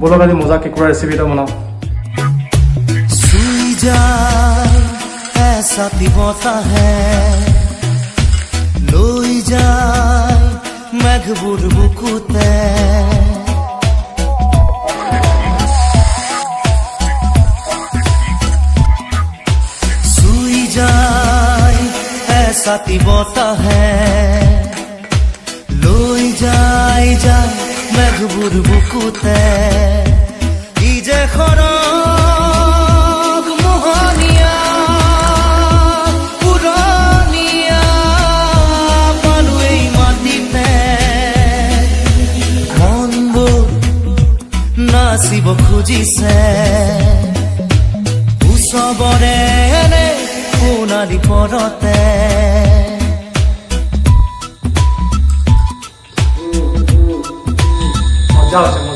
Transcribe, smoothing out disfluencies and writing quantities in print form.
বলক আজি মজা কেকুৰা ৰেচিপি এটা বনাও सुई जाए ऐसा दिवता है लोई जाए मेघबुर बुकुते सुई जाए ऐसा दिवता है लोई जाए जाए मेघबुर बुकुते इजे खरा নাচিব খুজিছে উৎসৱৰে এনে সোণালী পৰতে মজা আছে